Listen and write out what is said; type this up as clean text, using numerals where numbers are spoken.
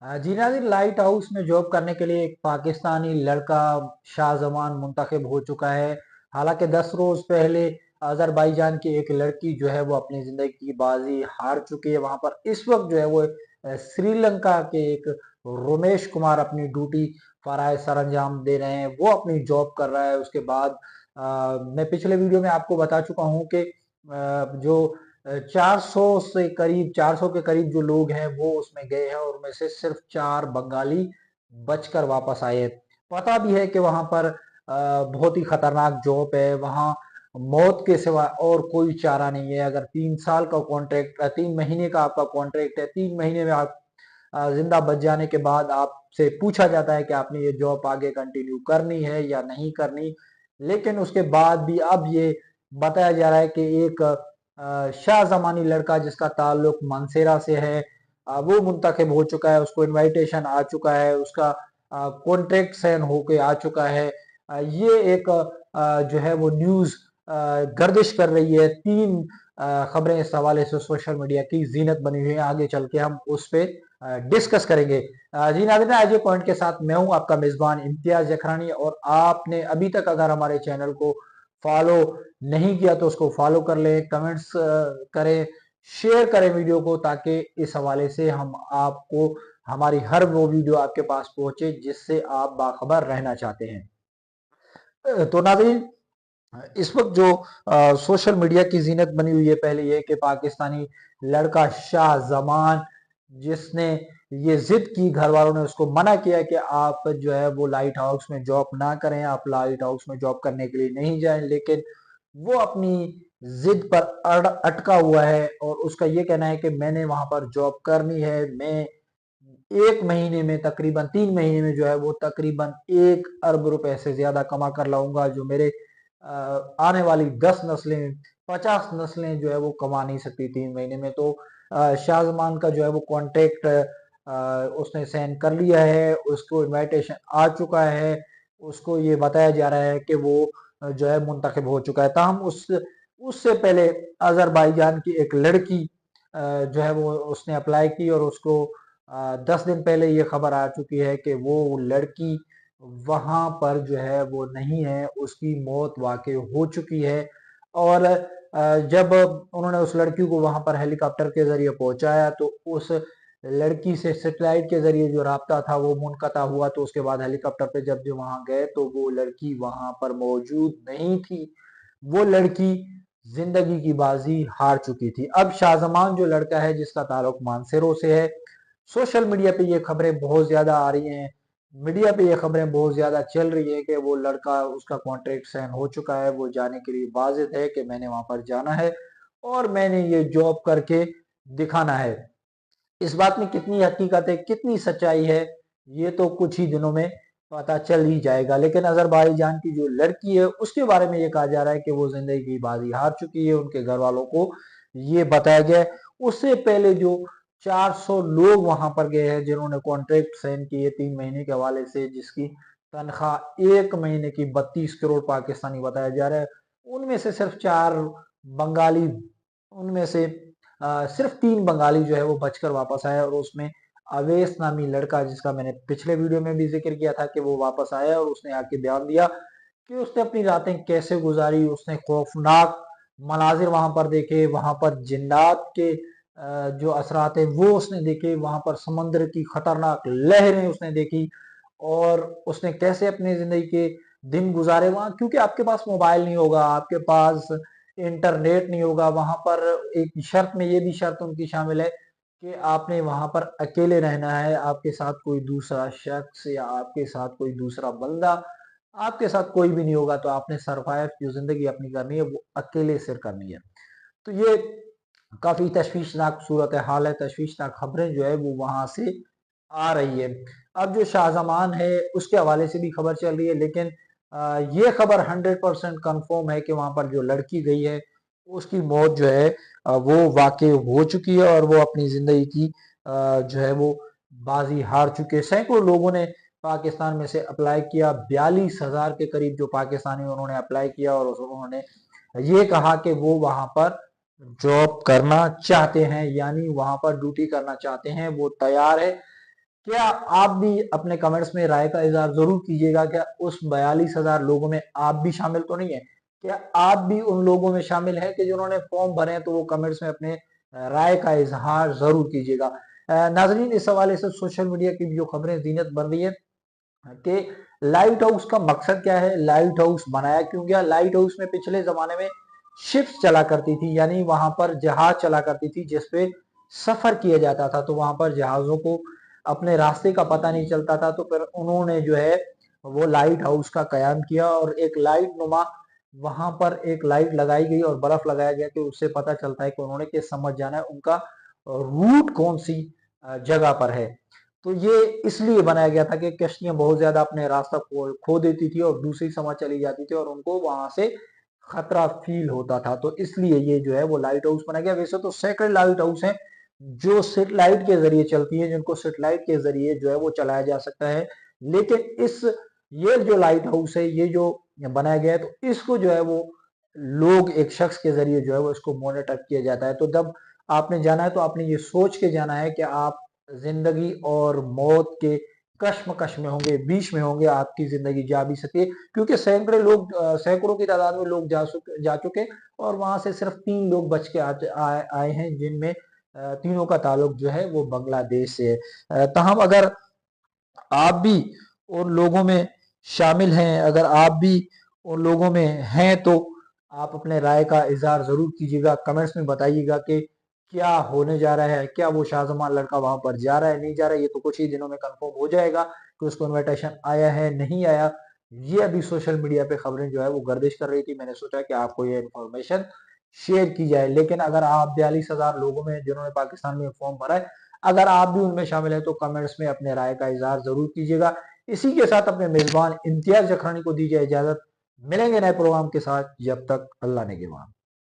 जी नाज़रीन, light house में job करने के लिए एक पाकिस्तानी लड़का शाहजमान मुंतखब हो चुका है। हालांकि 10 रोज पहले अजरबैजान की एक लड़की जो है वो अपनी जिंदगी की बाजी हार चुकी है। वहां पर इस वक्त जो है वो श्रीलंका के एक रोमेश कुमार अपनी ड्यूटी फराए सर अंजाम दे रहे हैं। वो अपनी जॉब कर रहा है। उसके बाद मैं पिछले वीडियो में आपको बता चुका हूं कि जो 400 से करीब 400 के करीब जो लोग हैं वो उसमें गए हैं और उनमें से सिर्फ 4 बंगाली बचकर वापस आए हैं। पता भी है कि वहां पर बहुत ही खतरनाक जॉब है। वहां मौत के सिवा और कोई चारा नहीं है। अगर 3 साल का कॉन्ट्रैक्ट, 3 महीने का आपका कॉन्ट्रैक्ट है, 3 महीने में आप जिंदा बच जाने के बाद आपसे पूछा जाता है कि आपने ये जॉब आगे कंटिन्यू करनी है या नहीं करनी। लेकिन उसके बाद भी अब ये बताया जा रहा है कि एक शाह जमानी लड़का जिसका ताल्लुक मनसेरा से है, वो मुंतखब हो चुका है। उसको इनविटेशन आ चुका है, उसका कॉन्ट्रैक्ट साइन होके आ चुका है। ये एक जो है वो न्यूज गर्दिश कर रही है। 3 खबरें इस हवाले से सोशल मीडिया की जीनत बनी हुई है। आगे चल के हम उस पर डिस्कस करेंगे। जी नाज़रीन, आज ये पॉइंट के साथ मैं हूं आपका मेजबान इम्तियाज जखरानी, और आपने अभी तक अगर हमारे चैनल को फॉलो नहीं किया तो उसको फॉलो कर लें, कमेंट्स करें, शेयर करें वीडियो को, ताकि इस हवाले से हम आपको हमारी हर वो वीडियो आपके पास पहुंचे जिससे आप बाखबर रहना चाहते हैं। तो नाज़रीन, इस वक्त जो सोशल मीडिया की जीनत बनी हुई है, पहले ये कि पाकिस्तानी लड़का शाह जमान, जिसने ये जिद की, घर वालों ने उसको मना किया कि आप जो है वो लाइट हाउस में जॉब ना करें, आप लाइट हाउस में जॉब करने के लिए नहीं जाएं, लेकिन वो अपनी जिद पर अटका हुआ है और उसका ये कहना है कि मैंने वहां पर जॉब करनी है। मैं 1 महीने में, तकरीबन 3 महीने में जो है वो तकरीबन 1 अरब रुपए से ज्यादा कमा कर लाऊंगा, जो मेरे आने वाली 10 नस्लें, 50 नस्लें जो है वो कमा नहीं सकती 3 महीने में। तो शाहजमान का जो है वो कॉन्ट्रैक्ट उसने साइन कर लिया है, उसको इनविटेशन आ चुका है, उसको ये बताया जा रहा है कि वो जो है मुंतखब हो चुका है। ताहम उससे पहले अजरबैजान की एक लड़की जो है वो उसने अप्लाई की और उसको 10 दिन पहले ये खबर आ चुकी है कि वो लड़की वहां पर जो है वो नहीं है, उसकी मौत वाकई हो चुकी है। और जब उन्होंने उस लड़की को वहां पर हेलीकॉप्टर के जरिए पहुंचाया तो उस लड़की से सैटेलाइट के जरिए जो राब्ता था वो मुनक़ता हुआ। तो उसके बाद हेलीकॉप्टर पे जब जो वहां गए तो वो लड़की वहां पर मौजूद नहीं थी। वो लड़की जिंदगी की बाजी हार चुकी थी। अब शाहजमान जो लड़का है जिसका ताल्लुक मानसेरो से है, सोशल मीडिया पे ये खबरें बहुत ज्यादा आ रही हैं, मीडिया पे ये खबरें बहुत ज्यादा चल रही है कि वो लड़का, उसका कॉन्ट्रैक्ट साइन हो चुका है, वो जाने के लिए वाजिद है कि मैंने वहां पर जाना है और मैंने ये जॉब करके दिखाना है। इस बात में कितनी हकीकत है, कितनी सच्चाई है, ये तो कुछ ही दिनों में पता चल ही जाएगा। लेकिन अजरबैजान की जो लड़की है उसके बारे में ये कहा जा रहा है कि वो जिंदगी की बाजी हार चुकी है, उनके घर वालों को ये बताया गया है। उससे पहले जो 400 लोग वहां पर गए हैं जिन्होंने कॉन्ट्रैक्ट साइन किए 3 महीने के हवाले से, जिसकी तनख्वाह 1 महीने की 32 करोड़ पाकिस्तानी बताया जा रहा है, उनमें से सिर्फ 4 बंगाली, उनमें से सिर्फ 3 बंगाली जो है वो बचकर वापस आया। और उसमें अवेश नामी लड़का, जिसका मैंने पिछले वीडियो में भी जिक्र किया था कि वो वापस आया और उसने आके बयान दिया कि उसने अपनी रातें कैसे गुजारी। उसने खौफनाक मनाजिर वहां पर देखे, वहां पर जिन्नात के जो असरात है वो उसने देखे, वहां पर समंदर की खतरनाक लहरें उसने देखी, और उसने कैसे अपनी जिंदगी के दिन गुजारे वहां, क्योंकि आपके पास मोबाइल नहीं होगा, आपके पास इंटरनेट नहीं होगा वहां पर। एक शर्त में ये भी शर्त उनकी शामिल है कि आपने वहां पर अकेले रहना है, आपके साथ कोई दूसरा शख्स या आपके साथ कोई दूसरा बंदा, आपके साथ कोई भी नहीं होगा। तो आपने सरवाइव जो जिंदगी अपनी करनी है वो अकेले सिर करनी है। तो ये काफी तशवीशनाक सूरत हाल है, तशवीशनाक खबरें जो है वो वहां से आ रही है। अब जो शाहजमान है उसके हवाले से भी खबर चल रही है, लेकिन ये खबर 100% कंफर्म है कि वहां पर जो लड़की गई है उसकी मौत जो है वो वाकई हो चुकी है और वो अपनी जिंदगी की जो है वो बाजी हार चुके हैं। सैकड़ों लोगों ने पाकिस्तान में से अप्लाई किया, 42,000 के करीब जो पाकिस्तानी उन्होंने अप्लाई किया, और उन्होंने ये कहा कि वो वहां पर जॉब करना चाहते हैं, यानी वहां पर ड्यूटी करना चाहते हैं, वो तैयार है। क्या आप भी अपने कमेंट्स में राय का इजहार जरूर कीजिएगा, क्या उस 42,000 लोगों में आप भी शामिल तो नहीं है? क्या आप भी उन लोगों में शामिल हैं कि जिन्होंने फॉर्म भरे हैं? तो वो कमेंट्स में अपने राय का इजहार जरूर कीजिएगा। नाजरीन, इस हवाले से सोशल मीडिया की जो खबरें जीनत बन रही है कि लाइट हाउस का मकसद क्या है, लाइट हाउस बनाया क्यों गया। लाइट हाउस में पिछले जमाने में शिप्स चला करती थी, यानी वहां पर जहाज चला करती थी जिसपे सफर किया जाता था। तो वहां पर जहाजों को अपने रास्ते का पता नहीं चलता था, तो फिर उन्होंने जो है वो लाइट हाउस का कयाम किया और एक लाइट नुमा वहां पर एक लाइट लगाई गई और बर्फ लगाया गया कि उससे पता चलता है कि उन्होंने कि समझ जाना है उनका रूट कौन सी जगह पर है। तो ये इसलिए बनाया गया था कि कश्तियां बहुत ज्यादा अपने रास्ता खो देती थी और दूसरी समझ चली जाती थी और उनको वहां से खतरा फील होता था। तो इसलिए ये जो है वो लाइट हाउस बनाया गया। वैसे तो सैकड़े लाइट हाउस हैं जो सेटेलाइट के जरिए चलती है, जिनको सेटेलाइट के जरिए जो है वो चलाया जा सकता है, लेकिन इस ये जो लाइट हाउस है, ये जो बनाया गया है, तो इसको जो है वो लोग एक शख्स के जरिए जो है वो इसको मॉनिटर किया जाता है। तो जब आपने जाना है तो आपने ये सोच के जाना है कि आप जिंदगी और मौत के कश्मकश में होंगे, बीच में होंगे, आपकी जिंदगी जा भी सके, क्योंकि सैकड़ों की तादाद में लोग जा चुके और वहां से सिर्फ 3 लोग बच के आए हैं, जिनमें तीनों का ताल्लुक जो है वो बांग्लादेश से है। ताहम अगर आप भी उन लोगों में शामिल हैं, अगर आप भी उन लोगों में हैं, तो आप अपने राय का इजहार जरूर कीजिएगा, कमेंट्स में बताइएगा कि क्या होने जा रहा है, क्या वो शाहजमान लड़का वहां पर जा रहा है, नहीं जा रहा है। ये तो कुछ ही दिनों में कंफर्म हो जाएगा कि उसको इनविटेशन आया है, नहीं आया। ये अभी सोशल मीडिया पे खबरें जो है वो गर्दिश कर रही थी, मैंने सोचा कि आपको ये इन्फॉर्मेशन शेयर की जाए। लेकिन अगर आप 42,000 लोगों में जिन्होंने पाकिस्तान में फॉर्म भरा है, अगर आप भी उनमें शामिल हैं, तो कमेंट्स में अपने राय का इजहार जरूर कीजिएगा। इसी के साथ अपने मेजबान इम्तियाज जखरानी को दीजिए इजाजत। मिलेंगे नए प्रोग्राम के साथ, जब तक अल्लाह ने के